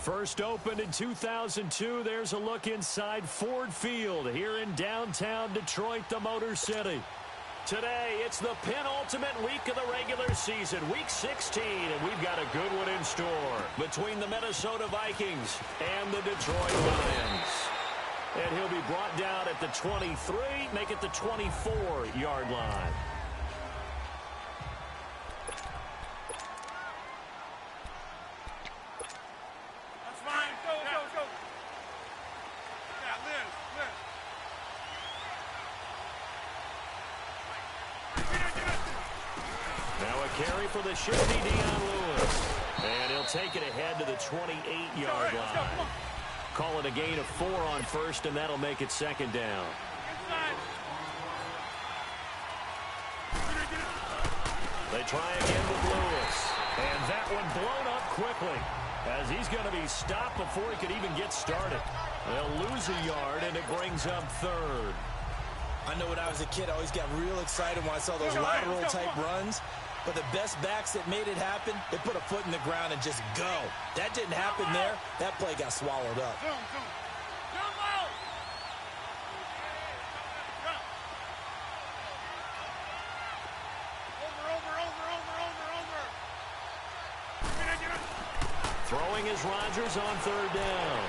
First opened in 2002, there's a look inside Ford Field here in downtown Detroit, the Motor City. Today, it's the penultimate week of the regular season, week 16, and we've got a good one in store between the Minnesota Vikings and the Detroit Lions. And he'll be brought down at the 23, make it the 24-yard line. Carry for the shifty Dion Lewis. And he'll take it ahead to the 28-yard line. Call it a gain of 4 on first, and that'll make it second down. They try again with Lewis. And that one blown up quickly, as he's going to be stopped before he could even get started. They'll lose a yard, and it brings up third. I know when I was a kid, I always got real excited when I saw those lateral-type runs. But the best backs that made it happen, they put a foot in the ground and just go. That didn't happen there. That play got swallowed up. Throwing is Rodgers on third down.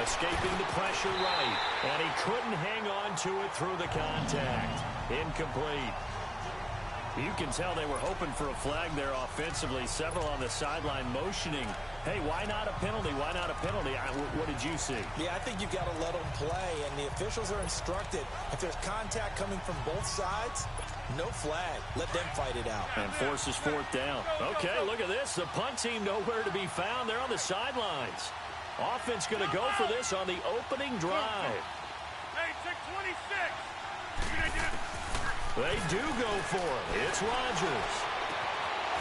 Escaping the pressure right. And he couldn't hang on to it through the contact. Incomplete. You can tell they were hoping for a flag there offensively. Several on the sideline motioning, hey, why not a penalty? Why not a penalty? What did you see? Yeah, I think you got to let them play, and the officials are instructed. If there's contact coming from both sides, no flag. Let them fight it out. And forces fourth down. Okay, look at this. The punt team nowhere to be found. They're on the sidelines. Offense going to go for this on the opening drive. Hey, 626. They do go for it. It's Rodgers.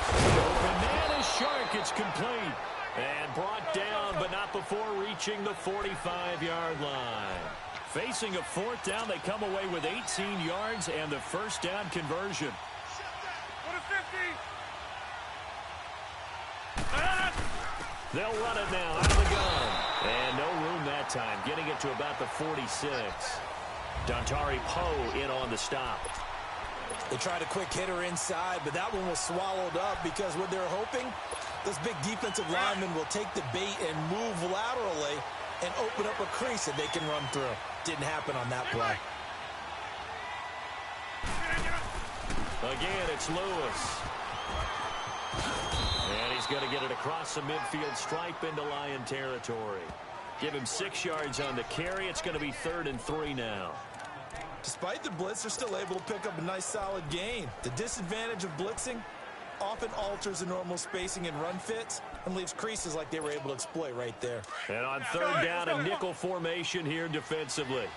The open man is Shark. It's complete. And brought down, but not before reaching the 45-yard line. Facing a fourth down, they come away with 18 yards and the first down conversion. What a 50! They'll run it now out of the gun. And no room that time, getting it to about the 46. Dontari Poe in on the stop. They tried a quick hitter inside, but that one was swallowed up because what they're hoping, this big defensive lineman will take the bait and move laterally and open up a crease that they can run through. Didn't happen on that play. Again, it's Lewis. And he's going to get it across the midfield stripe into Lion territory. Give him 6 yards on the carry. It's going to be 3rd and 3 now. Despite the blitz, they're still able to pick up a nice, solid gain. The disadvantage of blitzing often alters the normal spacing and run fits and leaves creases like they were able to exploit right there. And on third down, a nickel formation here defensively.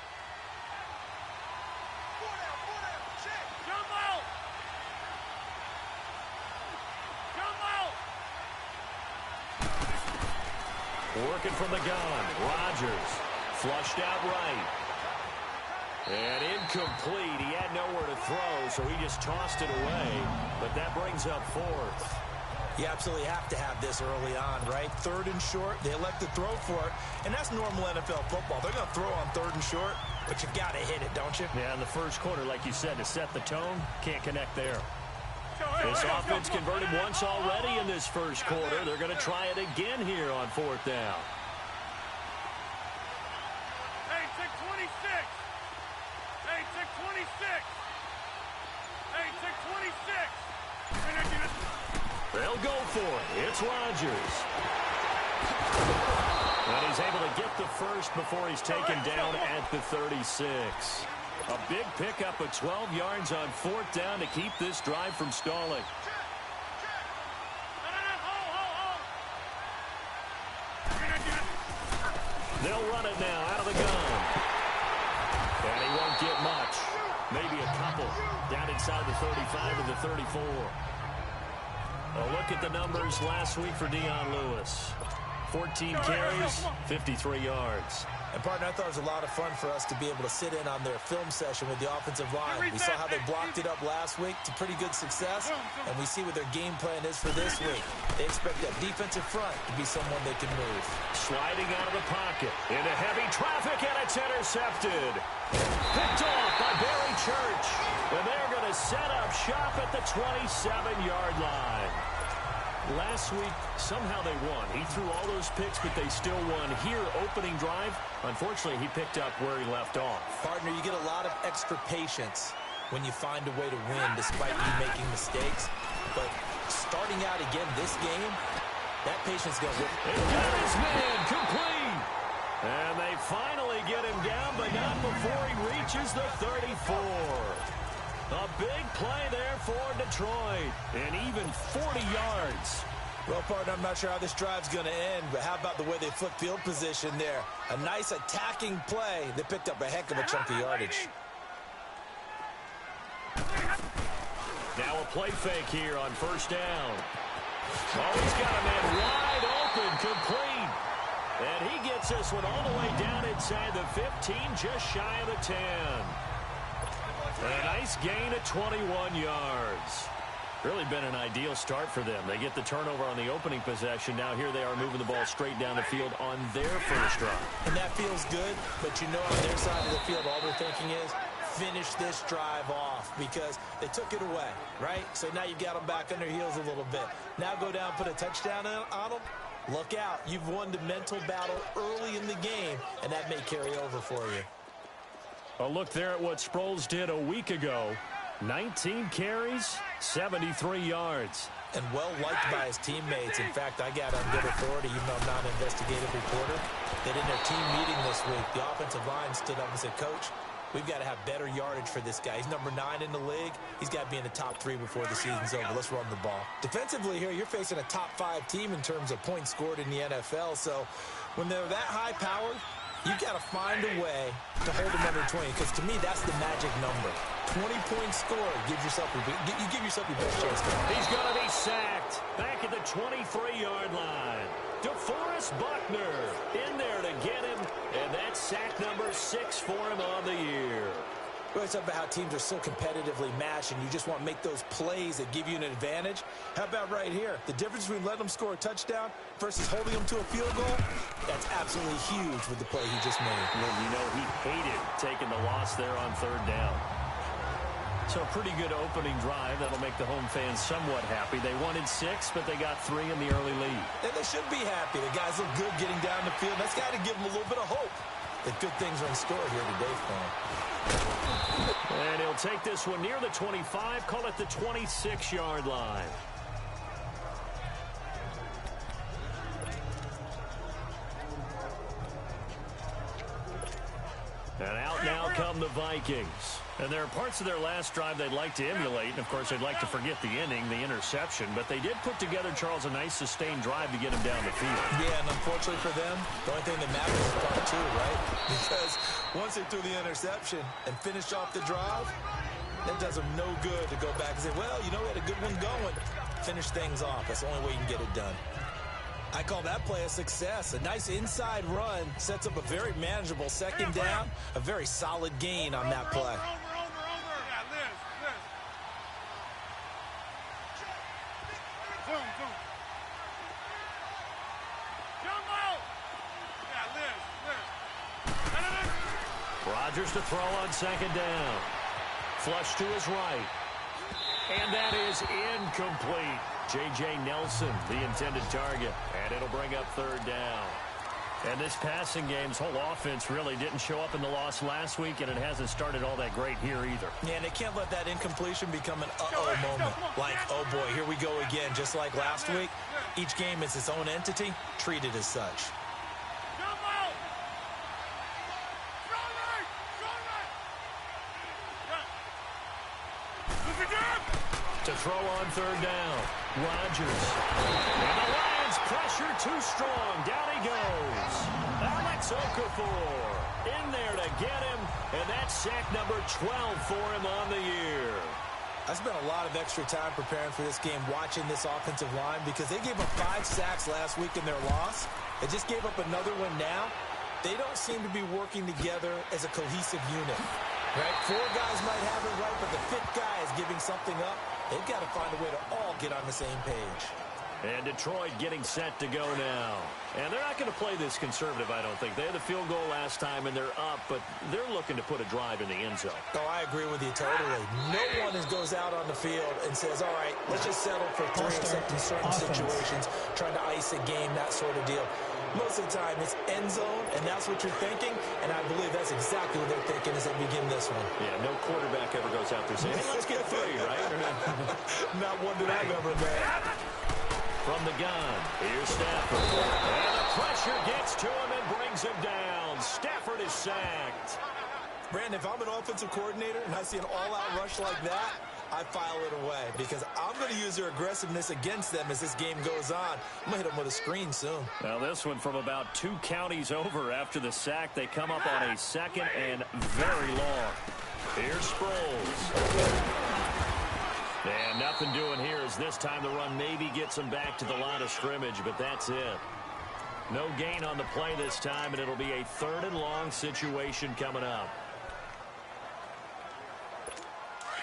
Working from the gun, Rodgers flushed out right. And incomplete. He had nowhere to throw, so he just tossed it away. But that brings up 4th. You absolutely have to have this early on, right? 3rd and short, they elect to throw for it. And that's normal NFL football. They're going to throw on 3rd and short, but you got to hit it, don't you? Yeah, in the first quarter, like you said, to set the tone, can't connect there. This offense converted once already in this first quarter. They're going to try it again here on 4th down. Hey, 626. Hey, 626. Hey, 626. They'll go for it. It's Rodgers. And he's able to get the first before he's taken down at the 36. A big pickup of 12 yards on 4th down to keep this drive from stalling. They'll run it now out of the gun. And he won't get much. Maybe a couple. Down inside the 35 and the 34. A look at the numbers last week for Dion Lewis. 14 carries, 53 yards. And, partner, I thought it was a lot of fun for us to be able to sit in on their film session with the offensive line. We saw how they blocked it up last week to pretty good success, and we see what their game plan is for this week. They expect that defensive front to be someone they can move. Sliding out of the pocket into heavy traffic, and it's intercepted. Picked off by Barry Church, and they're going to set up shop at the 27-yard line. Last week, somehow they won. He threw all those picks, but they still won. Here, opening drive, unfortunately, he picked up where he left off. Partner, you get a lot of extra patience when you find a way to win despite you making mistakes. But starting out again this game, that patience going to work. It got his man complete. And they finally get him down, but not before he reaches the 34. A big play there for Detroit, and even 40 yards. Well, partner, I'm not sure how this drive's going to end, but how about the way they flip field position there? A nice attacking play that picked up a heck of a chunk of yardage. Now a play fake here on first down. Oh, he's got a man wide open, complete. And he gets this one all the way down inside the 15, just shy of the 10. A nice gain of 21 yards. Really been an ideal start for them. They get the turnover on the opening possession. Now here they are moving the ball straight down the field on their first drive. And that feels good, but you know on their side of the field all they're thinking is finish this drive off because they took it away, right? So now you've got them back on their heels a little bit. Now go down, put a touchdown on them. Look out. You've won the mental battle early in the game, and that may carry over for you. A look there at what Sproles did a week ago. 19 carries, 73 yards. And well-liked by his teammates. In fact, I got on good authority, even though I'm not an investigative reporter, that in their team meeting this week, the offensive line stood up and said, Coach, we've got to have better yardage for this guy. He's number 9 in the league. He's got to be in the top 3 before the season's over. Let's run the ball. Defensively here, you're facing a top 5 team in terms of points scored in the NFL. So when they're that high-powered, you've got to find a way to hold them under 20, because to me, that's the magic number. 20-point score gives yourself you give yourself your best chance to win. He's going to be sacked back at the 23-yard line. DeForest Buckner in there to get him, and that's sack number 6 for him on the year. We always talk about how teams are so competitively matched, and you just want to make those plays that give you an advantage. How about right here? The difference between letting them score a touchdown versus holding them to a field goal, that's absolutely huge with the play he just made. Well, you know, he hated taking the loss there on third down. So a pretty good opening drive. That'll make the home fans somewhat happy. They wanted 6, but they got 3 in the early lead. And they should be happy. The guys look good getting down the field. That's got to give them a little bit of hope that good things are in store here today for him. And he'll take this one near the 25, call it the 26-yard line. And out now come the Vikings. And there are parts of their last drive they'd like to emulate. And, of course, they'd like to forget the inning, the interception. But they did put together, Charles, a nice sustained drive to get him down the field. Yeah, and unfortunately for them, the only thing that matters is part 2, right? Because once they threw the interception and finished off the drive, that does them no good to go back and say, well, you know, we had a good one going. Finish things off. That's the only way you can get it done. I call that play a success. A nice inside run sets up a very manageable second down. A very solid gain on that play. Yeah, Liz. Zoom. Jump out. Yeah, Liz. Rodgers to throw on second down. Flush to his right. And that is incomplete. J.J. Nelson, the intended target. And it'll bring up third down. And this passing game's whole offense really didn't show up in the loss last week, and it hasn't started all that great here either. Yeah, and they can't let that incompletion become an uh-oh moment. Like, oh boy, here we go again. Just like last week, each game is its own entity, treated as such. Jump out. To throw on third down, Rodgers. And the Lions pressure too strong. Down he goes. Alex Okafor in there to get him, and that's sack number 12 for him on the year. I spent a lot of extra time preparing for this game watching this offensive line because they gave up 5 sacks last week in their loss. They just gave up another one now. They don't seem to be working together as a cohesive unit. Right? 4 guys might have it right, but the 5th guy is giving something up. They've got to find a way to all get on the same page. And Detroit getting set to go now. And they're not going to play this conservative, I don't think. They had the field goal last time, and they're up, but they're looking to put a drive in the end zone. Oh, I agree with you totally. No one goes out on the field and says, all right, let's just settle for 3 except in certain situations, trying to ice a game, that sort of deal. Most of the time, it's end zone, and that's what you're thinking, and I believe that's exactly what they're thinking as they begin this one. Yeah, no quarterback ever goes out there saying, hey, let's get 3, right? Not one that I've ever met. From the gun, here's Stafford. And the pressure gets to him and brings him down. Stafford is sacked. Brandon, if I'm an offensive coordinator and I see an all-out rush like that, I file it away because I'm going to use their aggressiveness against them as this game goes on. I'm going to hit them with a screen soon. Now this one from about 2 counties over after the sack. They come up on a 2nd and very long. Here's Sproles. And nothing doing here as this time the run maybe gets them back to the line of scrimmage, but that's it. No gain on the play this time, and it'll be a 3rd and long situation coming up.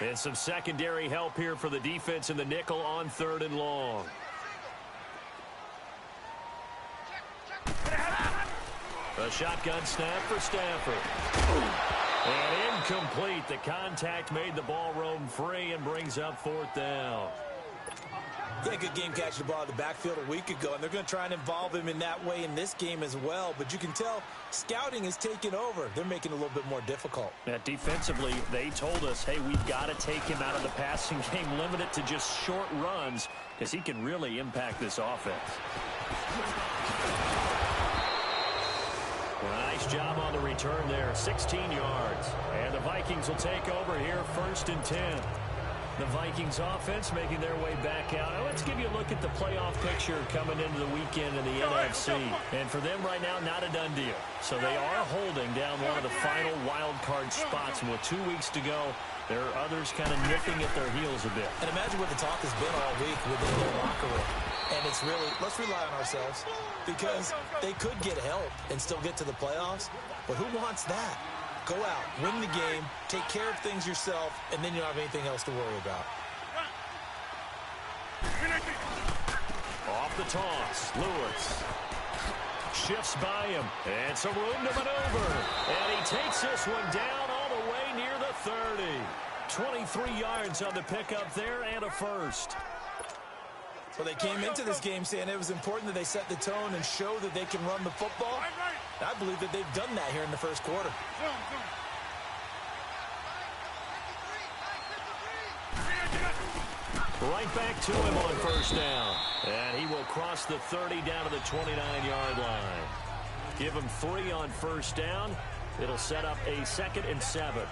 And some secondary help here for the defense in the nickel on 3rd and long. A shotgun snap for Stafford. And incomplete. The contact made the ball roam free and brings up 4th down. Yeah, good game catching the ball in the backfield a week ago, and they're going to try and involve him in that way in this game as well. But you can tell scouting is taking over. They're making it a little bit more difficult. Yeah, defensively, they told us, hey, we've got to take him out of the passing game, limit it to just short runs, because he can really impact this offense. Nice job on the return there, 16 yards. And the Vikings will take over here, 1st and 10. The Vikings offense making their way back out. Now let's give you a look at the playoff picture coming into the weekend in the NFC. And for them right now, not a done deal. So they are holding down one of the final wild card spots. And with 2 weeks to go, there are others kind of nipping at their heels a bit. And imagine what the talk has been all week within their locker room. And it's really, let's rely on ourselves because they could get help and still get to the playoffs. But who wants that? Go out, win the game, take care of things yourself, and then you don't have anything else to worry about. Off the toss, Lewis shifts by him, and some room to maneuver. And he takes this one down all the way near the 30. 23 yards on the pickup there and a 1st. Well, they came into this game saying it was important that they set the tone and show that they can run the football. I believe that they've done that here in the 1st quarter. Right back to him on 1st down. And he will cross the 30 down to the 29-yard line. Give him 3 on 1st down. It'll set up a 2nd and 7.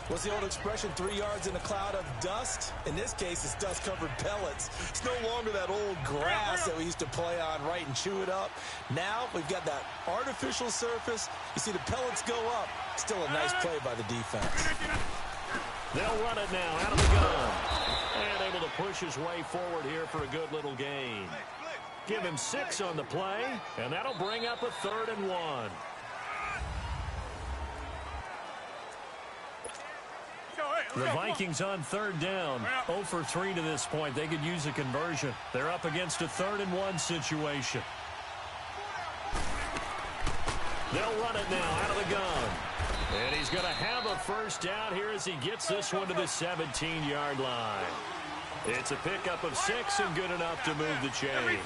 What's the old expression, 3 yards in a cloud of dust? In this case, it's dust-covered pellets. It's no longer that old grass that we used to play on, right, and chew it up. Now we've got that artificial surface. You see the pellets go up. Still a nice play by the defense. They'll run it now out of the gun. And able to push his way forward here for a good little gain. Give him 6 on the play, and that'll bring up a 3rd and 1. The Vikings on 3rd down, 0 for 3 to this point. They could use a conversion. They're up against a 3rd and 1 situation. They'll run it now out of the gun. And he's going to have a 1st down here as he gets this one to the 17-yard line. It's a pickup of 6 and good enough to move the chains.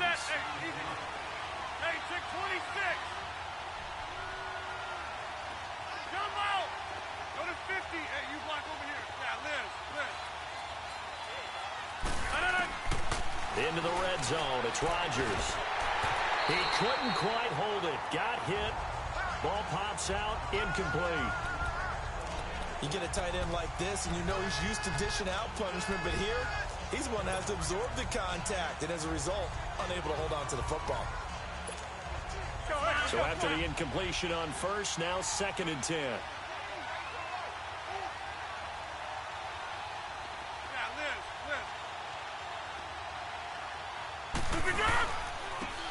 Into the red zone. It's Rodgers. He couldn't quite hold it. Got hit. Ball pops out. Incomplete. You get a tight end like this, and you know he's used to dishing out punishment, but here, he's the one that has to absorb the contact, and as a result, unable to hold on to the football. So after the incompletion on 1st, now 2nd and 10.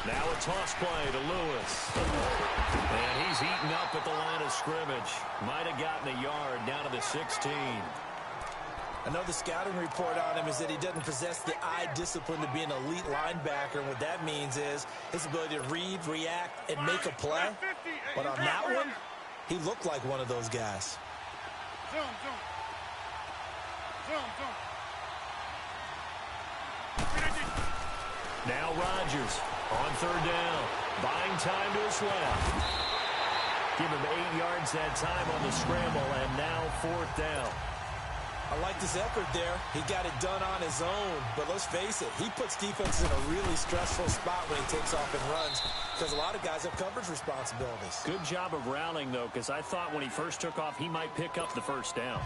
Now a toss play to Lewis. And he's eaten up at the line of scrimmage. Might have gotten a yard down to the 16. I know the scouting report on him is that he doesn't possess the eye discipline to be an elite linebacker. What that means is his ability to read, react, and make a play. But on that one, he looked like one of those guys. Zoom, zoom. Zoom, zoom. Now Rodgers on third down. Buying time to his left. Give him 8 yards that time on the scramble, and now fourth down. I like this effort there. He got it done on his own. But let's face it, he puts defenses in a really stressful spot when he takes off and runs because a lot of guys have coverage responsibilities. Good job of rallying, though, because I thought when he first took off, he might pick up the first down.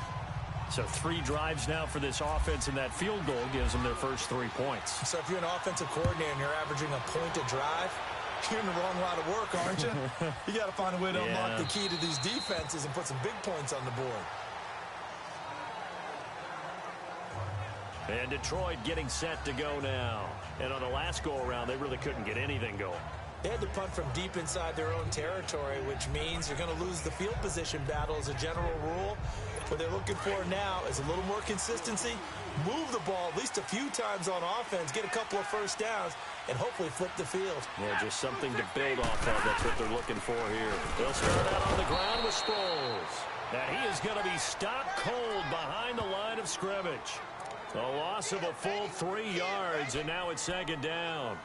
So 3 drives now for this offense, and that field goal gives them their first 3 points. So if you're an offensive coordinator and you're averaging a point a drive, you're in the wrong line of work, aren't you? You got to find a way to unlock the key to these defenses and put some big points on the board. And Detroit getting set to go now. And on the last go-around, they really couldn't get anything going. They had to punt from deep inside their own territory, which means you're going to lose the field position battle as a general rule. What they're looking for now is a little more consistency, move the ball at least a few times on offense, get a couple of first downs, and hopefully flip the field. Yeah, just something to build off of. That's what they're looking for here. They'll start out on the ground with Sproles. Now he is going to be stopped cold behind the line of scrimmage. A loss of a full 3 yards, and now it's second down.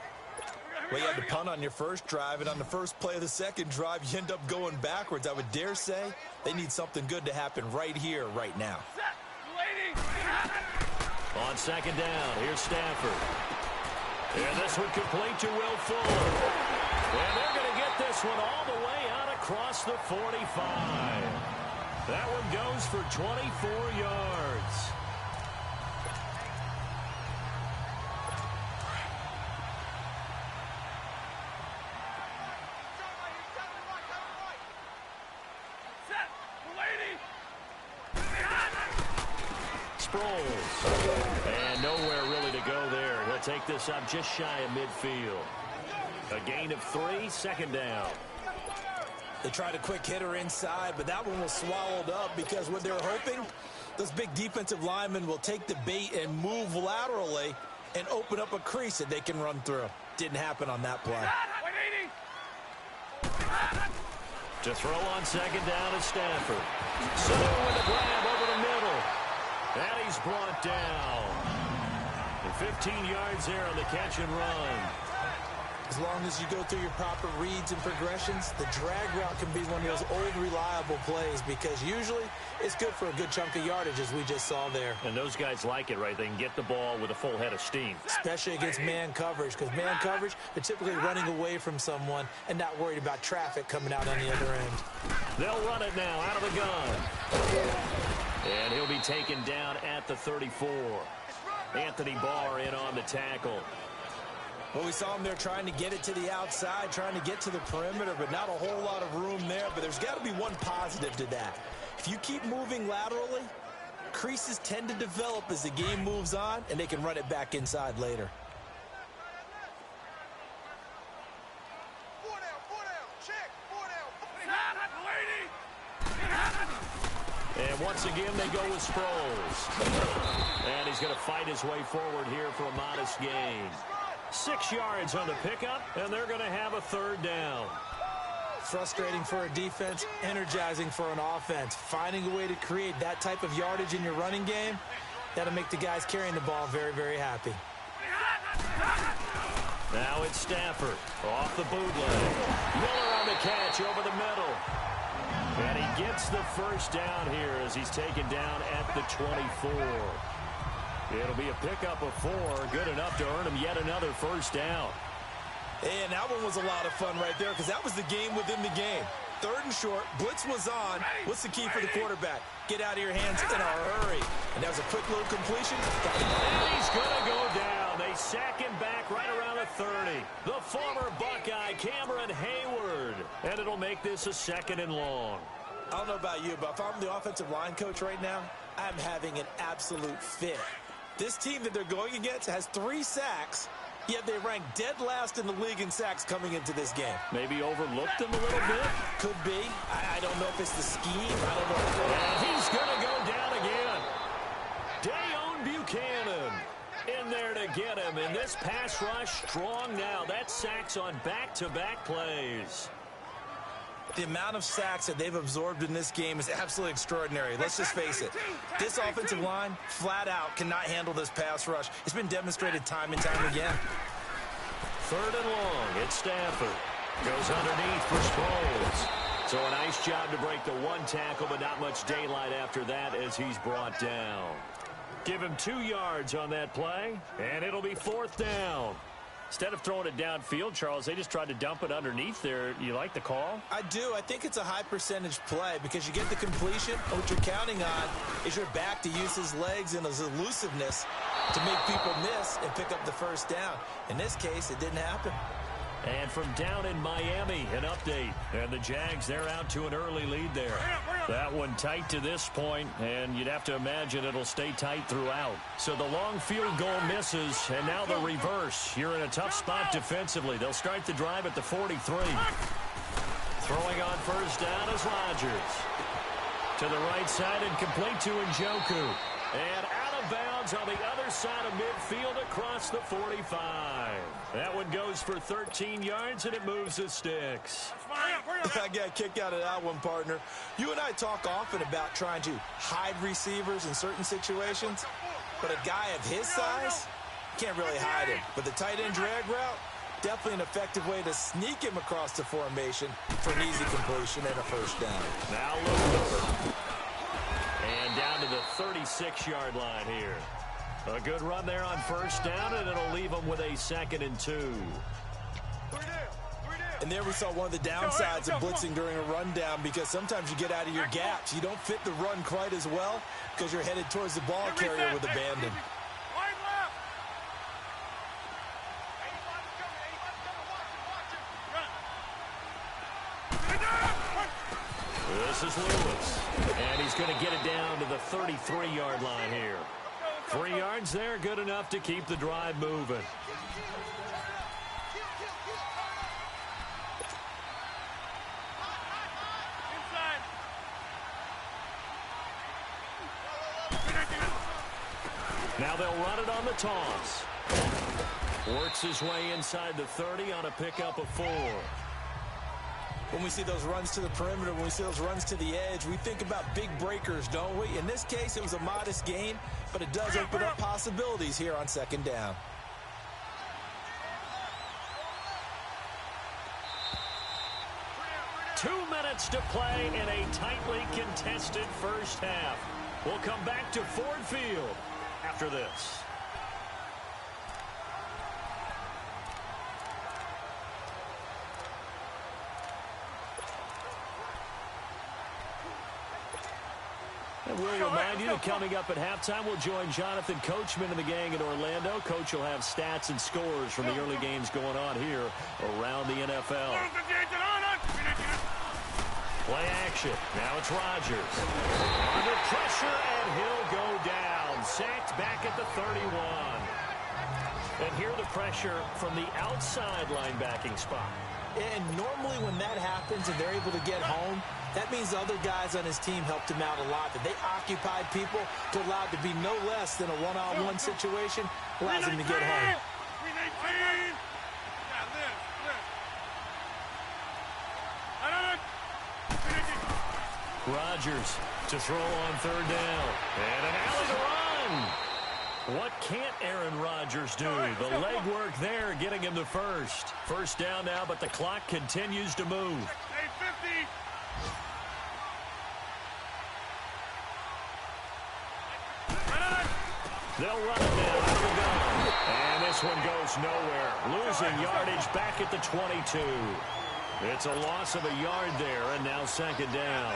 Well, you had to punt on your first drive, and on the first play of the second drive, you end up going backwards. I would dare say they need something good to happen right here, right now. On second down, here's Stafford. And this one complete to Will Fuller. And they're going to get this one all the way out across the 45. That one goes for 24 yards. Sproles. And nowhere really to go there. He'll take this up just shy of midfield. A gain of 3, second down. They tried a quick hitter inside, but that one was swallowed up because what they're hoping, those big defensive linemen will take the bait and move laterally and open up a crease that they can run through. Didn't happen on that play. To throw on second down is Stafford. Sanu with a grab over the middle. And he's brought down. And 15 yards there on the catch and run. As long as you go through your proper reads and progressions, the drag route can be one of those old reliable plays because usually it's good for a good chunk of yardage, as we just saw there. And those guys like it, right? They can get the ball with a full head of steam. Especially against man coverage, because man coverage, they're typically running away from someone and not worried about traffic coming out on the other end. They'll run it now out of the gun. And he'll be taken down at the 34. Anthony Barr in on the tackle. Well, we saw him there trying to get it to the outside, trying to get to the perimeter, but not a whole lot of room there. But there's got to be one positive to that. If you keep moving laterally, creases tend to develop as the game moves on, and they can run it back inside later. And once again, they go with Sproles. And he's going to fight his way forward here for a modest gain. 6 yards on the pickup, and they're going to have a third down. Frustrating for a defense, energizing for an offense. Finding a way to create that type of yardage in your running game, that'll make the guys carrying the ball very, very happy. Now it's Stafford off the bootleg. Miller on the catch over the middle. And he gets the first down here as he's taken down at the 24. It'll be a pickup of 4, good enough to earn him yet another first down. And that one was a lot of fun right there because that was the game within the game. Third and short, blitz was on. What's the key for the quarterback? Get out of your hands in a hurry. And that was a quick little completion. And he's going to go down. They sack him back right around the 30. The former Buckeye, Cameron Hayward. And it'll make this a second and long. I don't know about you, but if I'm the offensive line coach right now, I'm having an absolute fit. This team that they're going against has 3 sacks, Yet they rank dead last in the league in sacks coming into this game. Maybe overlooked them a little bit? Could be. I don't know if it's the scheme. I don't know. And he's going to go down again. Dayon Buchanan in there to get him. And this pass rush strong now. That's sacks on back-to-back plays. The amount of sacks that they've absorbed in this game is absolutely extraordinary. Let's just face it. This offensive line, flat out, cannot handle this pass rush. It's been demonstrated time and time again. 3rd and long. It's Stafford. Goes underneath for Sproles. So a nice job to break the one tackle, but not much daylight after that as he's brought down. Give him 2 yards on that play, and it'll be 4th down. Instead of throwing it downfield, Charles, they just tried to dump it underneath there. You like the call? I do. I think it's a high percentage play because you get the completion. What you're counting on is your back to use his legs and his elusiveness to make people miss and pick up the 1st down. In this case, it didn't happen. And from down in Miami, an update. And the Jags, they're out to an early lead there. That one tight to this point, and you'd have to imagine it'll stay tight throughout. So the long field goal misses, and now the reverse. You're in a tough spot defensively. They'll start the drive at the 43. Throwing on 1st down is Rodgers. To the right side and complete to Njoku. And out of bounds on the other side of midfield across the 45. That one goes for 13 yards, and it moves the sticks. I got a kick out of that one, partner. You and I talk often about trying to hide receivers in certain situations, but a guy of his size can't really hide him. But the tight end drag route, definitely an effective way to sneak him across the formation for an easy completion and a 1st down. Now look over. And down to the 36-yard line here. A good run there on 1st down, and it'll leave them with a 2nd and 2. And there we saw one of the downsides of blitzing during a rundown because sometimes you get out of your gaps. You don't fit the run quite as well because you're headed towards the ball carrier with abandon. This is Lewis. And he's going to get it down to the 33-yard line here. 3 yards there, good enough to keep the drive moving. Now they'll run it on the toss. Works his way inside the 30 on a pickup of 4. When we see those runs to the perimeter, when we see those runs to the edge, we think about big breakers, don't we? In this case, it was a modest gain, but it does open up possibilities here on 2nd down. Two minutes to play in a tightly contested 1st half. We'll come back to Ford Field after this. And we'll remind you that coming up at halftime, we'll join Jonathan Coachman and the gang in Orlando. Coach will have stats and scores from the early games going on here around the NFL. Play action. Now it's Rodgers. Under pressure, and he'll go down. Sacked back at the 31. And here the pressure from the outside linebacking spot. And normally when that happens and they're able to get home, that means the other guys on his team helped him out a lot. That they occupied people to allow it to be no less than a one-on-one situation, allows him to get home. Rodgers to throw on 3rd down. And an alley to run. What can't Aaron Rodgers do? The legwork there getting him to 1st. 1st down now, but the clock continues to move. They'll run it now. And this one goes nowhere. Losing yardage back at the 22. It's a loss of a yard there, and now 2nd down.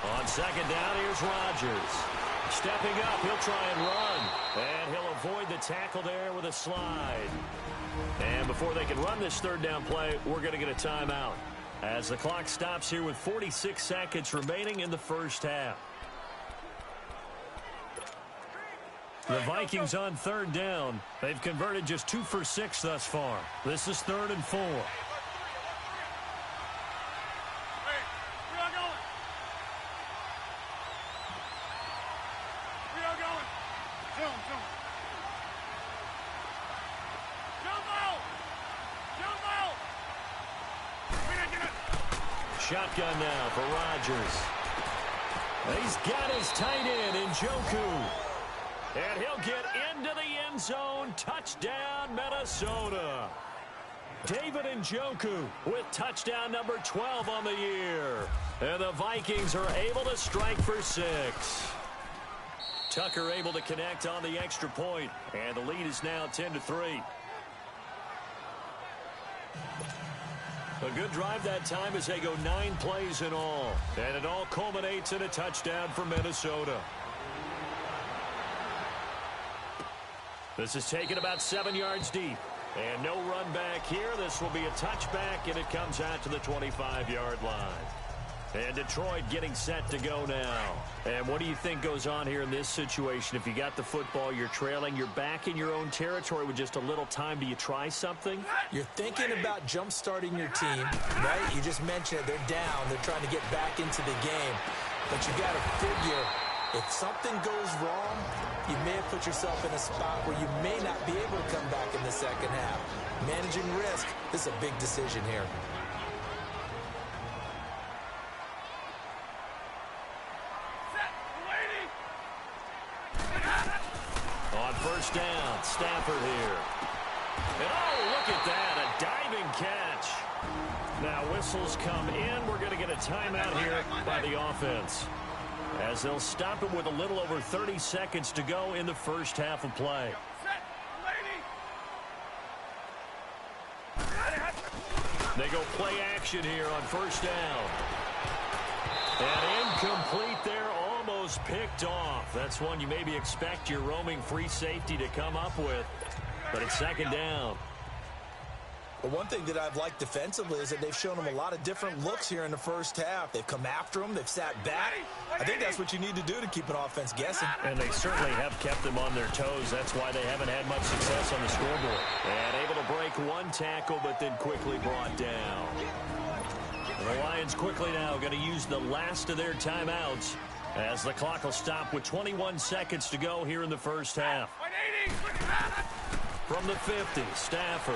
On 2nd down, here's Rodgers. Stepping up, he'll try and run. And he'll avoid the tackle there with a slide. And before they can run this 3rd down play, we're going to get a timeout. as the clock stops here with 46 seconds remaining in the first half. The Vikings on third down. They've converted just 2 for 6 thus far. This is 3rd and 4. Shotgun now for Rodgers. He's got his tight end in Njoku. And he'll get into the end zone. Touchdown, Minnesota. David Njoku with touchdown number 12 on the year. And the Vikings are able to strike for 6. Tucker able to connect on the extra point. And the lead is now 10-3. A good drive that time as they go 9 plays in all. And it all culminates in a touchdown for Minnesota. This is taken about 7 yards deep. And no run back here. This will be a touchback, and it comes out to the 25-yard line. And Detroit getting set to go now. And what do you think goes on here in this situation? If you got the football, you're trailing, you're back in your own territory with just a little time. Do you try something? You're thinking about jump-starting your team, right? You just mentioned it. They're down. They're trying to get back into the game. But you got to figure, if something goes wrong, you may have put yourself in a spot where you may not be able to come back in the second half. Managing risk, this is a big decision here. On first down, Stafford here. And oh, look at that, a diving catch. Now whistles come in. We're going to get a timeout here by the offense, as they'll stop it with a little over 30 seconds to go in the first half of play. They go play action here on first down. And incomplete there, almost picked off. That's one you maybe expect your roaming free safety to come up with, but it's second down. But one thing that I've liked defensively is that they've shown them a lot of different looks here in the first half. They've come after them. They've sat back. I think that's what you need to do to keep an offense guessing. And they certainly have kept them on their toes. That's why they haven't had much success on the scoreboard. And able to break one tackle, but then quickly brought down. And the Lions quickly now going to use the last of their timeouts, as the clock will stop with 21 seconds to go here in the first half. From the 50, Stafford.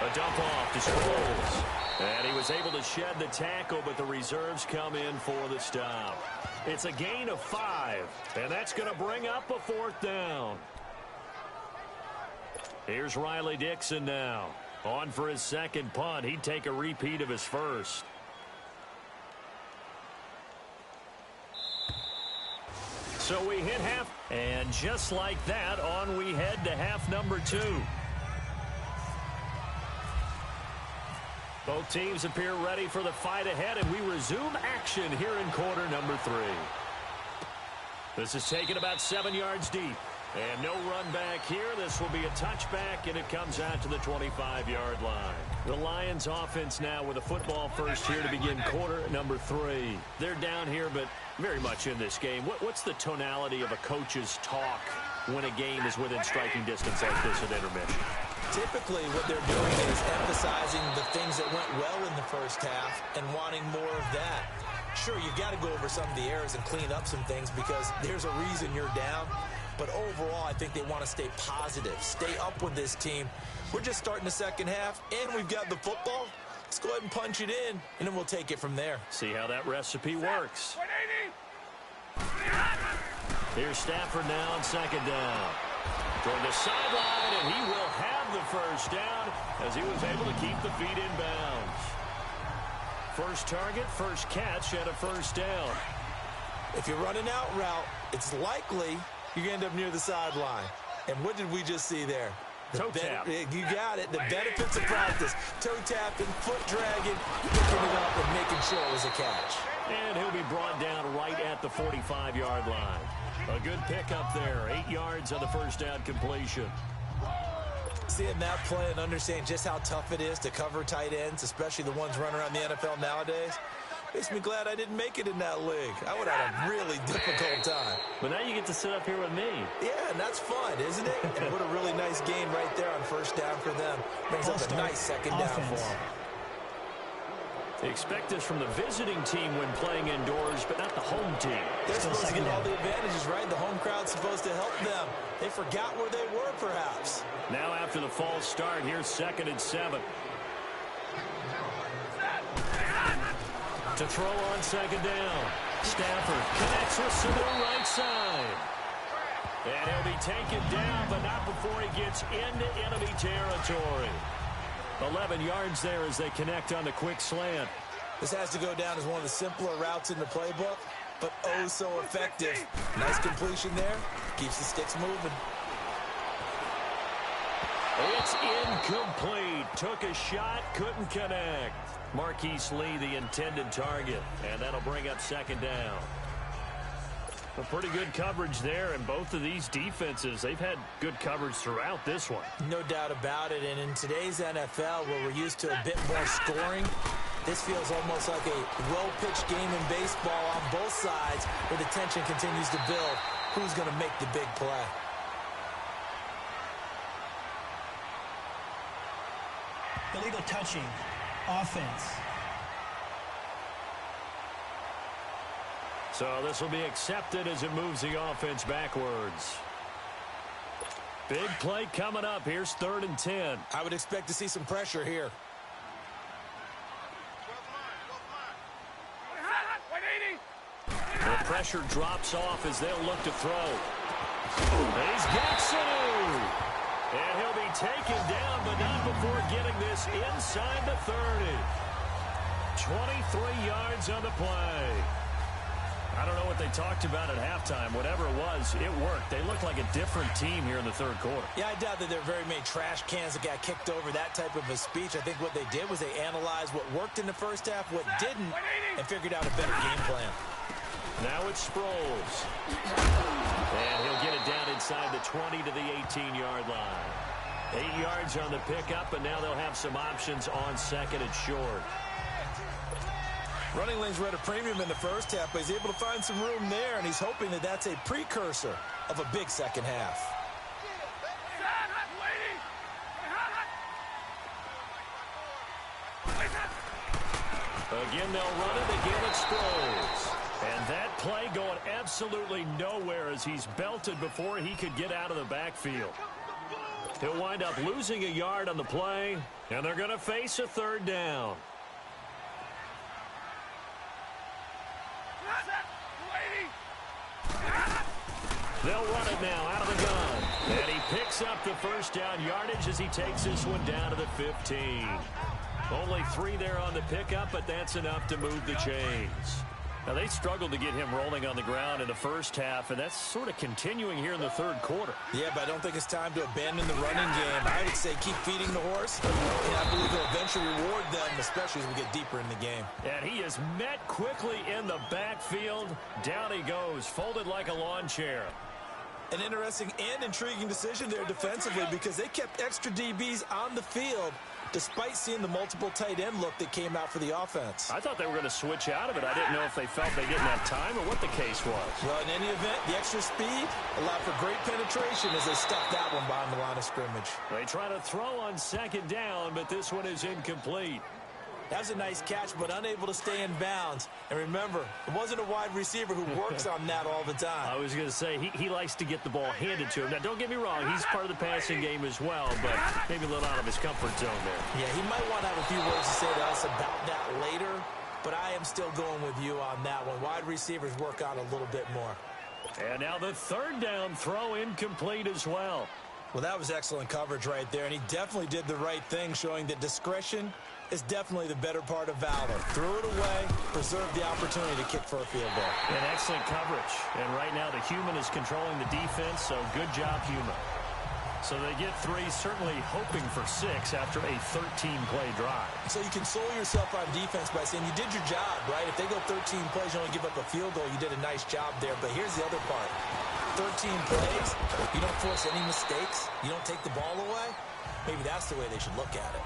A dump off to Sproles. And he was able to shed the tackle, but the reserves come in for the stop. It's a gain of 5, and that's going to bring up a 4th down. Here's Riley Dixon now. On for his second punt. He'd take a repeat of his first. So we hit half, and just like that, on we head to half number 2. Both teams appear ready for the fight ahead, and we resume action here in quarter number 3. This is taken about 7 yards deep. And no run back here. This will be a touchback, and it comes out to the 25-yard line. The Lions offense now with a football first here to begin quarter number 3. They're down here, but very much in this game. What's the tonality of a coach's talk when a game is within striking distance like this at intermission? Typically, what they're doing is emphasizing the things that went well in the first half and wanting more of that. Sure, you've got to go over some of the errors and clean up some things because there's a reason you're down. But overall, I think they want to stay positive, stay up with this team. We're just starting the second half, and we've got the football. Let's go ahead and punch it in, and then we'll take it from there. See how that recipe works. Here's Stafford now on second down. Toward the sideline, and he will have the first down as he was able to keep the feet in bounds. First target, first catch, and a first down. If you're running out route, it's likely you end up near the sideline. And what did we just see there? Toe tap. You got it. The benefits of practice. Toe tapping, foot dragging, picking it up and making sure it was a catch. And he'll be brought down right at the 45-yard line. A good pickup there. 8 yards on the first down completion. Seeing that play and understanding just how tough it is to cover tight ends, especially the ones running around the NFL nowadays, makes me glad I didn't make it in that league. I would have had a really difficult time. But now you get to sit up here with me. Yeah, and that's fun, isn't it? And what a really nice game right there on first down for them. Brings up a nice second down for them. They expect this from the visiting team when playing indoors, but not the home team. They're supposed to get all the advantages, right? The home crowd's supposed to help them. They forgot where they were, perhaps. Now after the false start, here's 2nd and 7. To throw on 2nd down. Stafford connects with some right side. And he'll be taken down, but not before he gets into enemy territory. 11 yards there as they connect on the quick slant. This has to go down as one of the simpler routes in the playbook, but oh so effective. Nice completion there. Keeps the sticks moving. It's incomplete. Took a shot, couldn't connect. Marquise Lee, the intended target, and that'll bring up 2nd down. A pretty good coverage there, and both of these defenses, they've had good coverage throughout this one. No doubt about it, and in today's NFL, where we're used to a bit more scoring, this feels almost like a well-pitched game in baseball on both sides, where the tension continues to build. Who's going to make the big play? Illegal touching. Offense. So this will be accepted as it moves the offense backwards. Big play coming up. Here's 3rd and 10. I would expect to see some pressure here. The pressure drops off as they'll look to throw. He's got Sanu. And he'll be taken down, but not before getting this inside the 30. 23 yards on the play. I don't know what they talked about at halftime. Whatever it was, it worked. They looked like a different team here in the 3rd quarter. Yeah, I doubt that there are very many trash cans that got kicked over, that type of a speech. I think what they did was they analyzed what worked in the first half, what didn't, and figured out a better game plan. Now it's Sproles. And he'll get it down inside the 20 to the 18-yard line. 8 yards on the pickup, and now they'll have some options on 2nd and short. Running lanes were at a premium in the first half, but he's able to find some room there, and he's hoping that that's a precursor of a big second half. Again, they'll run it. Again, it's Sproles. And that play going absolutely nowhere as he's belted before he could get out of the backfield. He'll wind up losing a yard on the play, and they're going to face a 3rd down. They'll run it now out of the gun. And he picks up the 1st down yardage as he takes this one down to the 15. Only 3 there on the pickup, but that's enough to move the chains. Now, they struggled to get him rolling on the ground in the first half, and that's sort of continuing here in the 3rd quarter. Yeah, but I don't think it's time to abandon the running game. I would say keep feeding the horse, and I believe he'll eventually reward them, especially as we get deeper in the game. And he is met quickly in the backfield. Down he goes, folded like a lawn chair. An interesting and intriguing decision there defensively because they kept extra DBs on the field despite seeing the multiple tight end look that came out for the offense. I thought they were going to switch out of it. I didn't know if they felt they didn't have time or what the case was. Well, in any event, the extra speed allowed for great penetration as they stuffed that one behind the line of scrimmage. They try to throw on 2nd down, but this one is incomplete. That was a nice catch, but unable to stay in bounds. And remember, it wasn't a wide receiver who works on that all the time. I was going to say, he likes to get the ball handed to him. Now, don't get me wrong, he's part of the passing game as well, but maybe a little out of his comfort zone there. Yeah, he might want to have a few words to say to us about that later, but I am still going with you on that one. Wide receivers work on a little bit more. And now the 3rd down throw incomplete as well. Well, that was excellent coverage right there, and he definitely did the right thing, showing that discretion is definitely the better part of valor. Threw it away, preserved the opportunity to kick for a field goal. And excellent coverage. And right now the human is controlling the defense, so good job, human. So they get 3, certainly hoping for 6 after a 13-play drive. So you console yourself on defense by saying you did your job, right? If they go 13 plays, you only give up a field goal, you did a nice job there. But here's the other part. 13 plays, you don't force any mistakes, you don't take the ball away. Maybe that's the way they should look at it.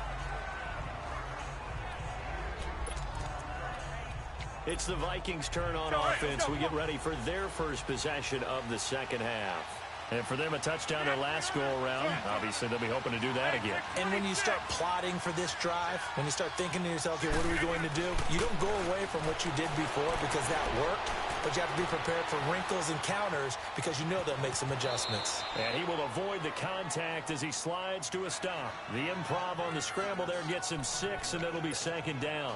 It's the Vikings' turn on offense. We get ready for their first possession of the second half. And for them, a touchdown their last go-around. Obviously, they'll be hoping to do that again. And when you start plotting for this drive, when you start thinking to yourself, okay, what are we going to do? You don't go away from what you did before because that worked, but you have to be prepared for wrinkles and counters because you know they'll make some adjustments. And he will avoid the contact as he slides to a stop. The improv on the scramble there gets him 6, and it'll be second down.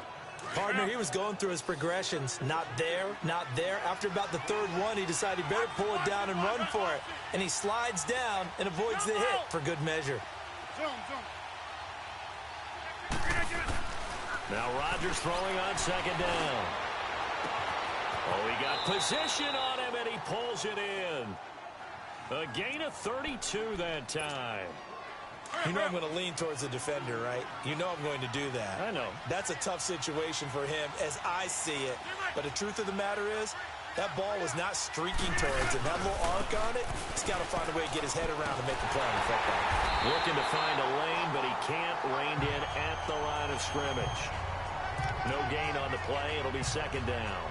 Partner, he was going through his progressions. Not there, not there. After about the third one, he decided he better pull it down and run for it. And he slides down and avoids the hit for good measure. Now Rodgers throwing on second down. Oh, he got position on him, and he pulls it in. A gain of 32 that time. You know I'm going to lean towards the defender, right? You know I'm going to do that. I know. That's a tough situation for him as I see it. But the truth of the matter is, that ball was not streaking towards him. That little arc on it, he's got to find a way to get his head around and make a play on the football. Looking to find a lane, but he can't. Reined in at the line of scrimmage. No gain on the play. It'll be second down.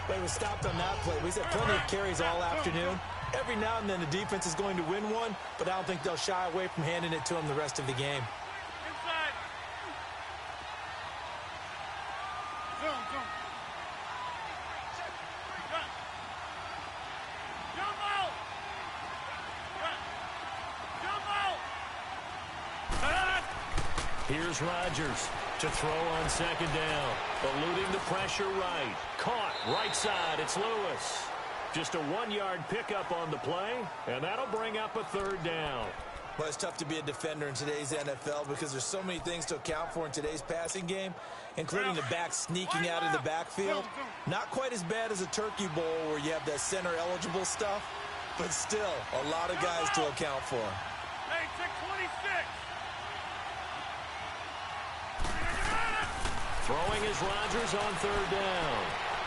But he was stopped on that play. He's had plenty of carries all afternoon. Every now and then the defense is going to win one, but I don't think they'll shy away from handing it to him the rest of the game. Inside. Zoom. Cut. Jump out. Cut. Here's Rodgers to throw on second down. Eluding the pressure right. Caught right side. It's Lewis. Just a 1-yard pickup on the play, and that'll bring up a third down. Well, it's tough to be a defender in today's NFL because there's so many things to account for in today's passing game, including the back sneaking out of the backfield. Not quite as bad as a turkey bowl where you have that center-eligible stuff, but still a lot of guys to account for. Hey, 626. Throwing is Rodgers on third down.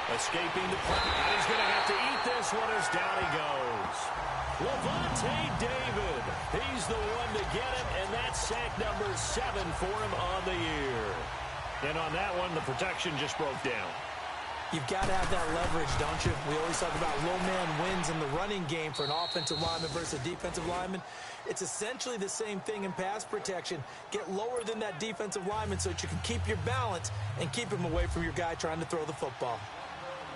Escaping the play. And he's going to have to eat this one as down he goes. Levante David. He's the one to get him, and that's sack number 7 for him on the year. And on that one, the protection just broke down. You've got to have that leverage, don't you? We always talk about low man wins in the running game for an offensive lineman versus a defensive lineman. It's essentially the same thing in pass protection. Get lower than that defensive lineman so that you can keep your balance and keep him away from your guy trying to throw the football.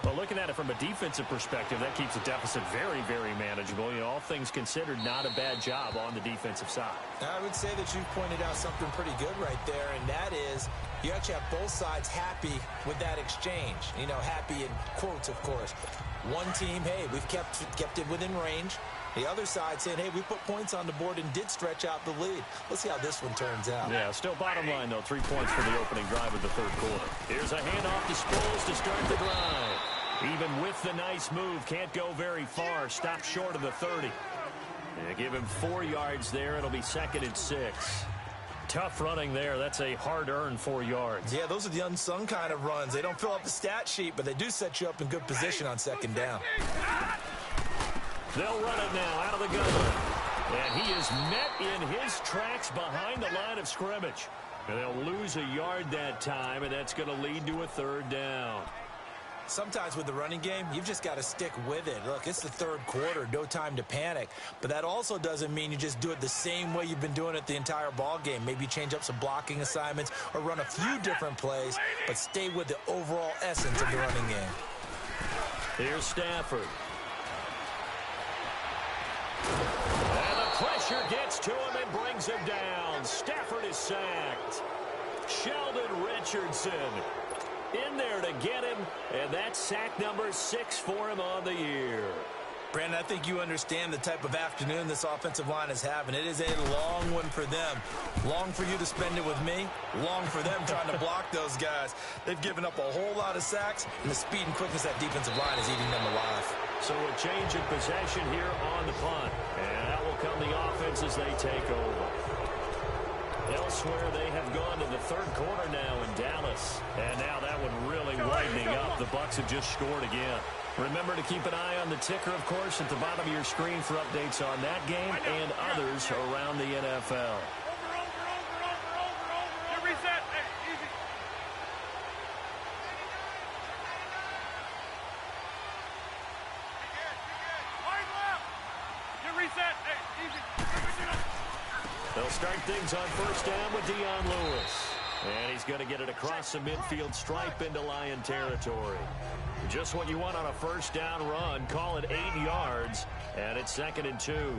Well, looking at it from a defensive perspective, that keeps the deficit very, very manageable. You know, all things considered, not a bad job on the defensive side. I would say that you've pointed out something pretty good right there, and that is you actually have both sides happy with that exchange. You know, happy in quotes, of course. One team, hey, we've kept it within range. The other side saying, hey, we put points on the board and did stretch out the lead. Let's see how this one turns out. Yeah, still bottom line, though. 3 points for the opening drive of the third quarter. Here's a handoff to Sproles to start the drive. Even with the nice move, can't go very far. Stopped short of the 30. They give him 4 yards there. It'll be second and 6. Tough running there. That's a hard-earned 4 yards. Yeah, those are the unsung kind of runs. They don't fill up the stat sheet, but they do set you up in good position on second down. They'll run it now out of the gun. And he is met in his tracks behind the line of scrimmage. And they'll lose a yard that time, and that's going to lead to a third down. Sometimes with the running game, you've just got to stick with it. Look, it's the third quarter, no time to panic. But that also doesn't mean you just do it the same way you've been doing it the entire ball game. Maybe change up some blocking assignments or run a few different plays, but stay with the overall essence of the running game. Here's Stafford. And the pressure gets to him and brings him down. Stafford is sacked. Sheldon Richardson in there to get him, and that's sack number 6 for him on the year. Brandon, I think you understand the type of afternoon this offensive line is having. It is a long one for them. Long for you to spend it with me. Long for them trying to block those guys. They've given up a whole lot of sacks, and the speed and quickness that defensive line is eating them alive. So a change of possession here on the punt. And out will come the offense as they take over. Elsewhere, they have gone to the third quarter now in Dallas. And now that one really widening up. The Bucs have just scored again. Remember to keep an eye on the ticker, of course, at the bottom of your screen for updates on that game and others around the NFL. They'll start things on first down with Dion Lewis. And he's going to get it across the midfield stripe into Lion territory. Just what you want on a first down run. Call it 8 yards, and it's 2nd and 2.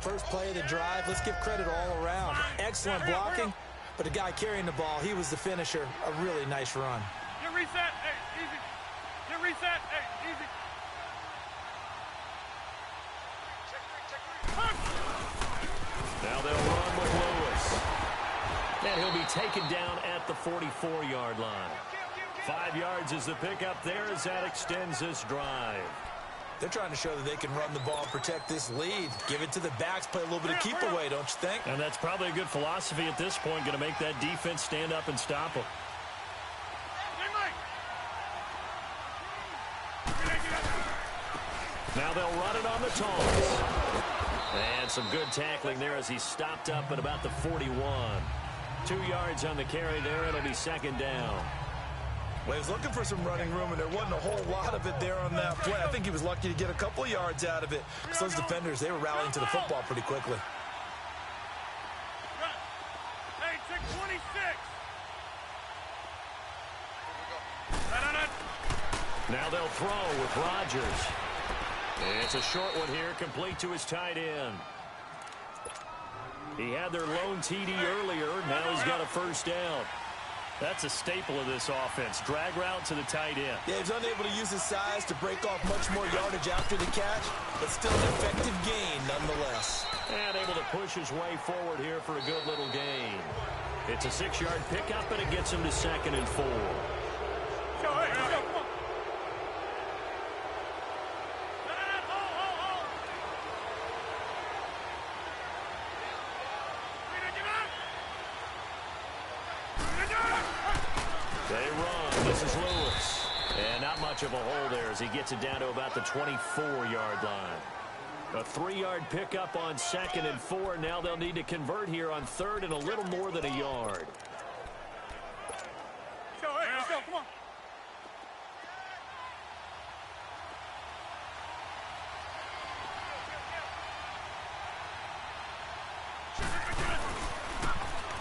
First play of the drive, let's give credit all around. Excellent blocking, but the guy carrying the ball, he was the finisher. A really nice run. Get reset. Hey, easy. Get reset. Hey, easy. Now they'll run with Lewis. And he'll be taken down at the 44-yard line. 5 yards is the pickup there as that extends this drive. They're trying to show that they can run the ball and protect this lead. Give it to the backs, play a little bit of keep away, don't you think? And that's probably a good philosophy at this point, going to make that defense stand up and stop them. Now they'll run it on the toss. And some good tackling there as he stopped up at about the 41. 2 yards on the carry there. It'll be 2nd down. Well, he was looking for some running room, and there wasn't a whole lot of it there on that play. I think he was lucky to get a couple yards out of it. So those defenders, they were rallying to the football pretty quickly. Hey, check 26. Now they'll throw with Rodgers. It's a short one here, complete to his tight end. He had their lone TD earlier. Now he's got a first down. That's a staple of this offense. Drag route to the tight end. Yeah, he's unable to use his size to break off much more yardage after the catch, but still an effective gain nonetheless. And able to push his way forward here for a good little gain. It's a 6-yard pickup, and it gets him to 2nd and 4. They run. This is Lewis. And not much of a hole there as he gets it down to about the 24-yard line. A 3-yard pickup on 2nd and 4. Now they'll need to convert here on 3rd and a little more than a yard. Let's go. Come on.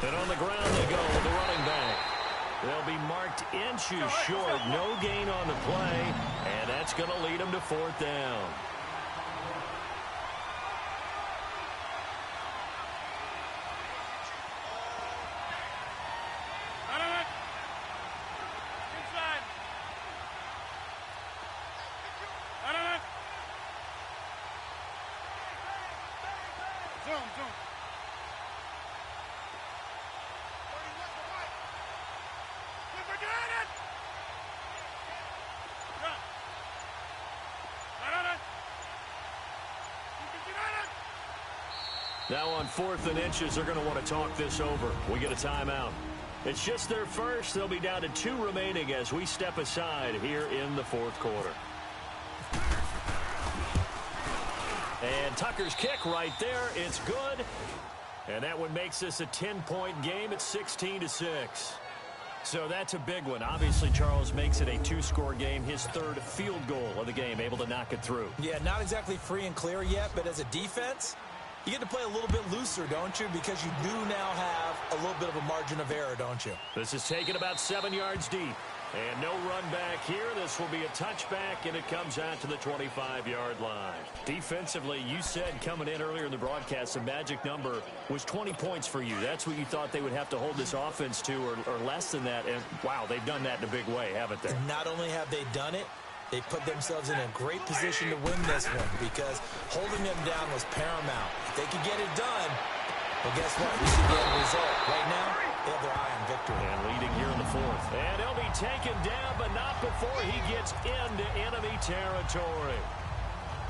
And on the ground they go with the running back. They'll be marked inches short. No gain on the play. And that's going to lead them to 4th down. Inside. Zoom. Now on 4th and inches, they're going to want to talk this over. We get a timeout. It's just their first. They'll be down to 2 remaining as we step aside here in the 4th quarter. And Tucker's kick right there. It's good. And that one makes this a 10-point game at 16-6. So that's a big one. Obviously, Charles makes it a 2-score game. His 3rd field goal of the game, able to knock it through. Yeah, not exactly free and clear yet, but as a defense, you get to play a little bit looser, don't you? Because you do now have a little bit of a margin of error, don't you? This is taken about 7 yards deep. And no run back here. This will be a touchback, and it comes out to the 25-yard line. Defensively, you said coming in earlier in the broadcast, the magic number was 20 points for you. That's what you thought they would have to hold this offense to, or less than that. And, wow, they've done that in a big way, haven't they? And not only have they done it, they put themselves in a great position to win this one because holding them down was paramount. If they could get it done, well, guess what? We should get a result. Right now, they have their eye on victory. And leading here in the 4th. And he'll be taken down, but not before he gets into enemy territory.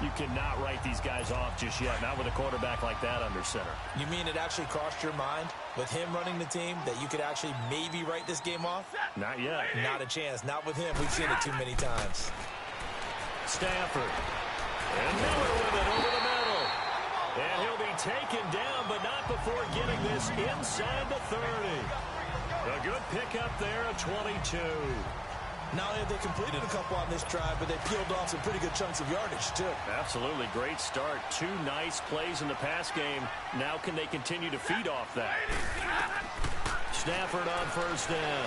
You cannot write these guys off just yet, not with a quarterback like that under center. You mean it actually crossed your mind with him running the team that you could actually maybe write this game off? Not yet. Not a chance. Not with him. We've seen it too many times. Stafford. And Miller with it over the middle. And he'll be taken down, but not before getting this inside the 30. A good pickup there at 22. Not only have they completed a couple on this drive, but they peeled off some pretty good chunks of yardage, too. Absolutely. Great start. 2 nice plays in the pass game. Now can they continue to feed off that? Stafford on first down.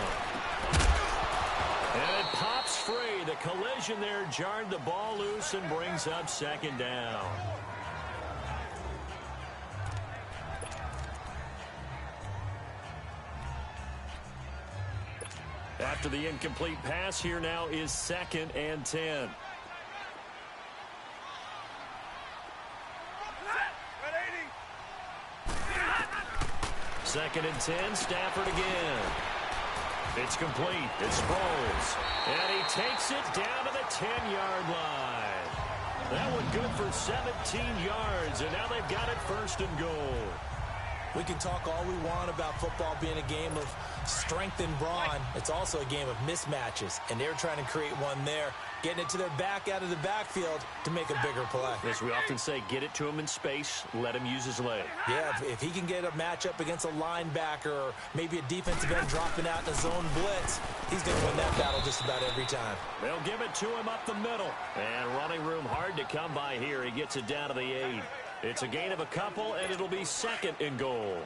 And it pops free. The collision there jarred the ball loose and brings up second down. After the incomplete pass, here now is 2nd and 10. Second and 10, Stafford again. It's complete. It's Sproles. And he takes it down to the 10-yard line. That one good for 17 yards, and now they've got it 1st and goal. We can talk all we want about football being a game of strength and brawn. It's also a game of mismatches, and they're trying to create one there, getting it to their back out of the backfield to make a bigger play. As we often say, get it to him in space, let him use his leg. Yeah, if he can get a matchup against a linebacker or maybe a defensive end dropping out in a zone blitz, he's going to win that battle just about every time. They'll give it to him up the middle. And running room hard to come by here. He gets it down to the 8. It's a gain of a couple, and it'll be 2nd and goal.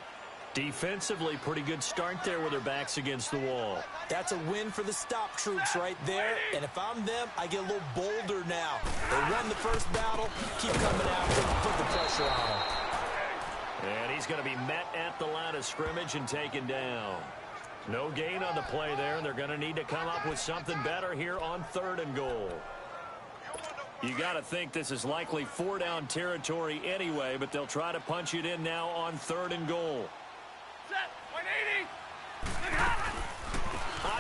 Defensively, pretty good start there with their backs against the wall. That's a win for the stop troops right there. And if I'm them, I get a little bolder now. They won the first battle. Keep coming after them. Put the pressure on them. And he's going to be met at the line of scrimmage and taken down. No gain on the play there, and they're going to need to come up with something better here on 3rd and goal. You got to think this is likely 4-down territory anyway, but they'll try to punch it in now on 3rd and goal. Set, 180.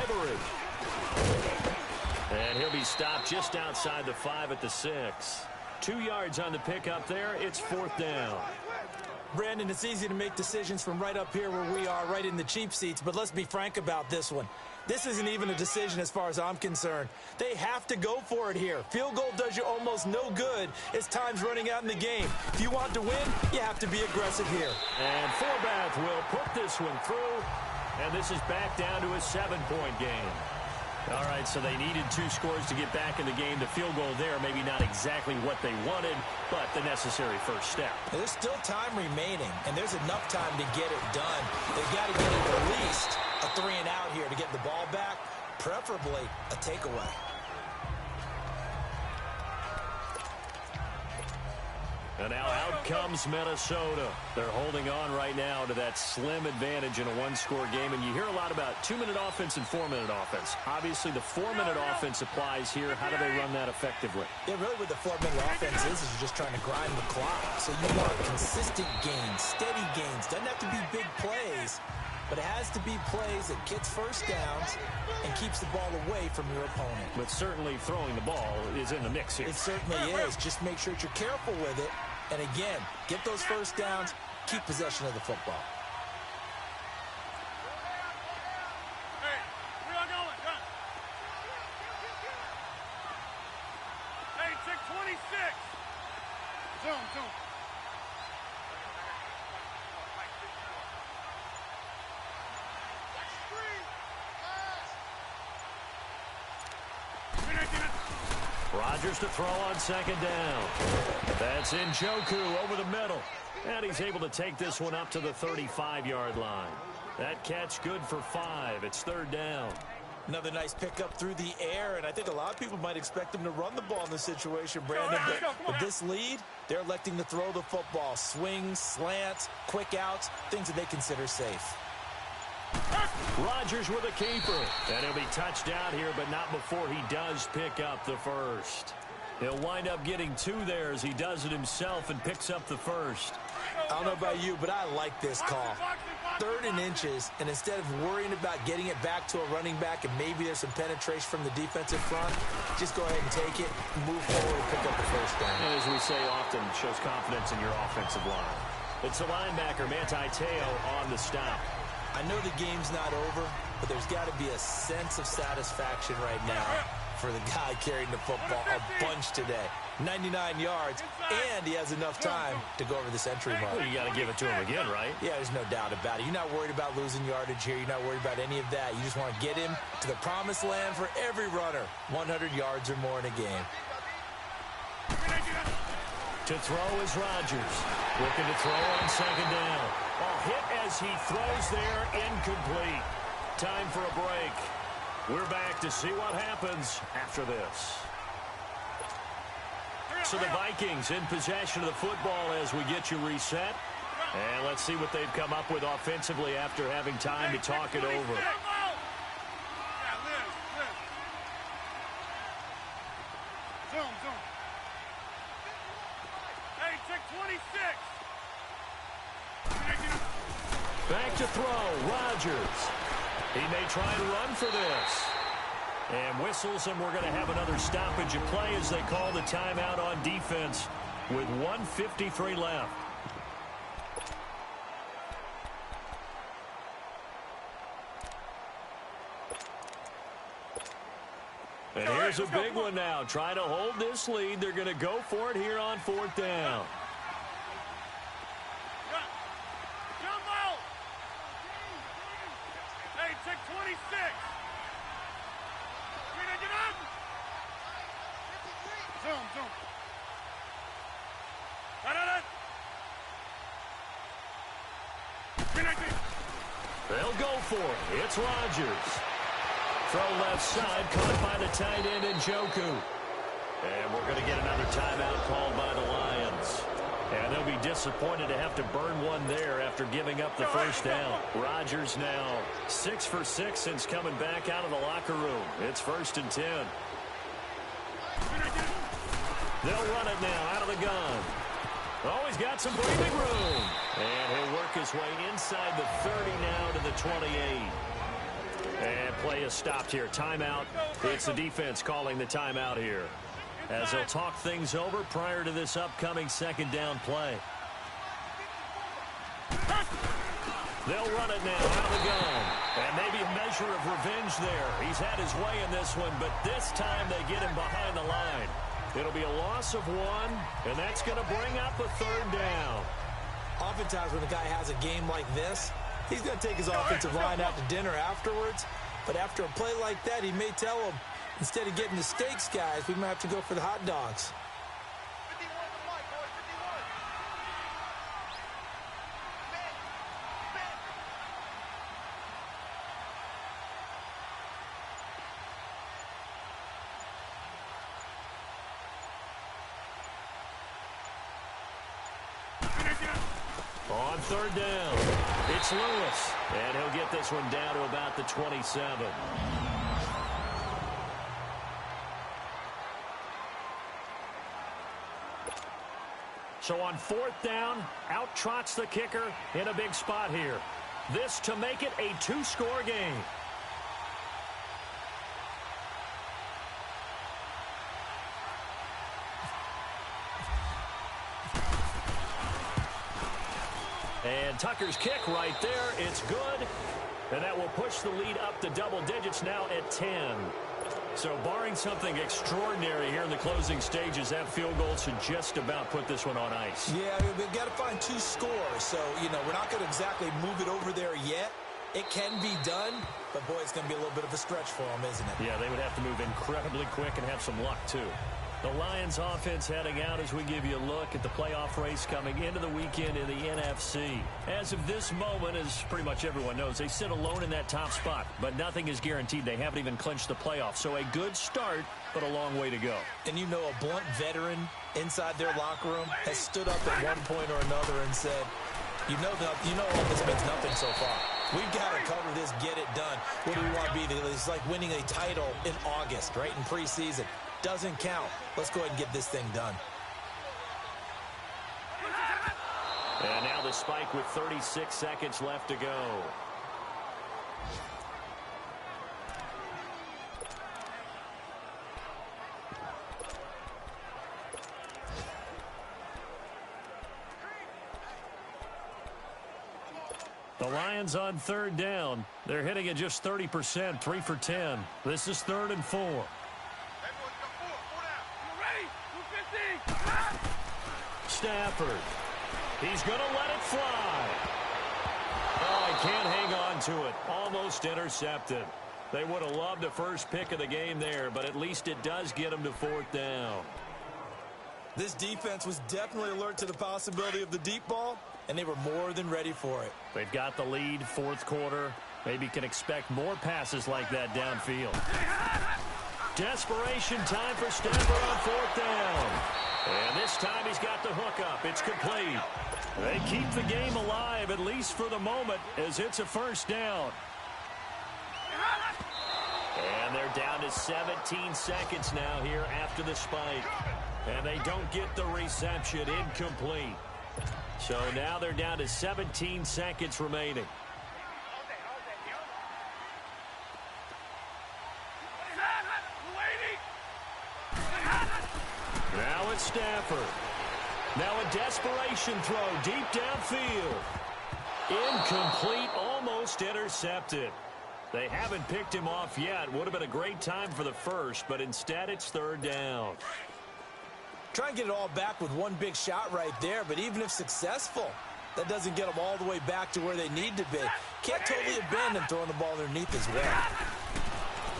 Ivory. And he'll be stopped just outside the 5 at the 6. 2 yards on the pickup there. It's 4th down. Brandon, it's easy to make decisions from right up here where we are, right in the cheap seats, but let's be frank about this one. This isn't even a decision as far as I'm concerned. They have to go for it here. Field goal does you almost no good as time's running out in the game. If you want to win, you have to be aggressive here. And Forbath will put this one through, and this is back down to a 7-point game. All right, so they needed 2 scores to get back in the game. The field goal there, maybe not exactly what they wanted, but the necessary first step. There's still time remaining, and there's enough time to get it done. They've got to get it at least a 3-and-out here to get the ball back, preferably a takeaway. And now out comes Minnesota. They're holding on right now to that slim advantage in a 1-score game. And you hear a lot about 2-minute offense and 4-minute offense. Obviously, the 4-minute offense applies here. How do they run that effectively? Yeah, really what the 4-minute offense is you're just trying to grind the clock. So you want consistent gains, steady gains. Doesn't have to be big plays, but it has to be plays that gets first downs and keeps the ball away from your opponent. But certainly throwing the ball is in the mix here. It certainly is. Just make sure that you're careful with it. And again, get those first downs, keep possession of the football. Hey, we are going. Done. Hey, check 26. Zoom. Rodgers to throw on 2nd down. That's Njoku over the middle. And he's able to take this one up to the 35-yard line. That catch good for 5. It's 3rd down. Another nice pickup through the air, and I think a lot of people might expect them to run the ball in this situation, Brandon. But with this lead, they're electing to throw the football. Swings, slants, quick outs, things that they consider safe. Rodgers with a keeper. And he'll be touched out here, but not before he does pick up the first. He'll wind up getting 2 there as he does it himself and picks up the first. I don't know about you, but I like this call. 3rd and inches, and instead of worrying about getting it back to a running back and maybe there's some penetration from the defensive front, just go ahead and take it, move forward, and pick up the first down. And as we say often, it shows confidence in your offensive line. It's the linebacker, Manti Te'o, on the stop. I know the game's not over, but there's got to be a sense of satisfaction right now for the guy carrying the football a bunch today. 99 yards, and he has enough time to go over this entry mark. Well, you got to give it to him again, right? Yeah, there's no doubt about it. You're not worried about losing yardage here. You're not worried about any of that. You just want to get him to the promised land for every runner. 100 yards or more in a game. To throw is Rodgers. Looking to throw on second down. A hit as he throws there, incomplete. Time for a break. We're back to see what happens after this. So the Vikings in possession of the football as we get you reset. And let's see what they've come up with offensively after having time to talk it over. Back to throw, Rodgers. He may try and run for this. And whistles, and we're going to have another stoppage of play as they call the timeout on defense with 1:53 left. And here's a big one now. Trying to hold this lead. They're going to go for it here on 4th down. Hey, check 26. Zoom. They'll go for it. It's Rodgers. Throw left side, caught by the tight end Njoku. And we're going to get another timeout called by the Lions. And they'll be disappointed to have to burn one there after giving up the first down. Rodgers now 6 for 6 since coming back out of the locker room. It's 1st and 10. They'll run it now out of the gun. Oh, he's got some breathing room. And he'll work his way inside the 30 now to the 28. And play is stopped here. Timeout. It's the defense calling the timeout here, as they'll talk things over prior to this upcoming 2nd down play. They'll run it now out of the gun. And maybe a measure of revenge there. He's had his way in this one, but this time they get him behind the line. It'll be a loss of 1, and that's going to bring up a 3rd down. Oftentimes when a guy has a game like this, he's going to take his offensive line out to dinner afterwards. But after a play like that, he may tell them, instead of getting the steaks, guys, we might have to go for the hot dogs. On 3rd down, it's Lewis, and he'll get this one down to about the 27. So on 4th down, out trots the kicker in a big spot here. This to make it a 2-score game. And Tucker's kick right there. It's good. And that will push the lead up to double digits now at 10. So barring something extraordinary here in the closing stages, that field goal should just about put this one on ice. Yeah, we've got to find 2 scores. So, we're not going to exactly move it over there yet. It can be done, but, boy, it's going to be a little bit of a stretch for them, isn't it? Yeah, they would have to move incredibly quick and have some luck, too. The Lions offense heading out as we give you a look at the playoff race coming into the weekend in the NFC. As of this moment, as pretty much everyone knows, they sit alone in that top spot, but nothing is guaranteed. They haven't even clinched the playoffs, so a good start, but a long way to go. And a blunt veteran inside their locker room has stood up at one point or another and said, all this means nothing so far. We've got to cover this, get it done. What do we want to be? It's like winning a title in August, right, in preseason. Doesn't count. Let's go ahead and get this thing done. And now the spike with 36 seconds left to go. The Lions on 3rd down. They're hitting at just 30%, 3 for 10. This is 3rd and 4. Stafford. He's going to let it fly. Oh, he can't hang on to it. Almost intercepted. They would have loved the first pick of the game there, but at least it does get them to 4th down. This defense was definitely alert to the possibility of the deep ball, and they were more than ready for it. They've got the lead, 4th quarter. Maybe can expect more passes like that downfield. Desperation time for Stafford on 4th down. And this time he's got the hook up. It's complete. They keep the game alive, at least for the moment, as it's a 1st down. And they're down to 17 seconds now here after the spike. And they don't get the reception. Incomplete. So now they're down to 17 seconds remaining. Now it's Stafford. Now a desperation throw deep downfield. Incomplete, almost intercepted. They haven't picked him off yet. Would have been a great time for the first, but instead it's 3rd down. Try and get it all back with one big shot right there, but even if successful, that doesn't get them all the way back to where they need to be. Can't totally abandon throwing the ball underneath as well.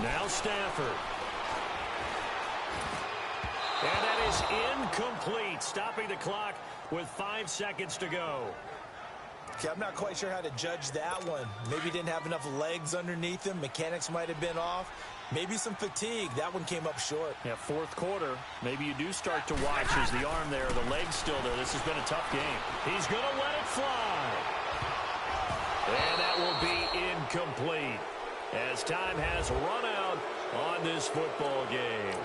Now Stafford. And that is incomplete, stopping the clock with 5 seconds to go. Okay, I'm not quite sure how to judge that one. Maybe he didn't have enough legs underneath him. Mechanics might have been off. Maybe some fatigue. That one came up short. Yeah, 4th quarter. Maybe you do start to watch as the arm there, the leg's still there. This has been a tough game. He's going to let it fly. And that will be incomplete as time has run out on this football game.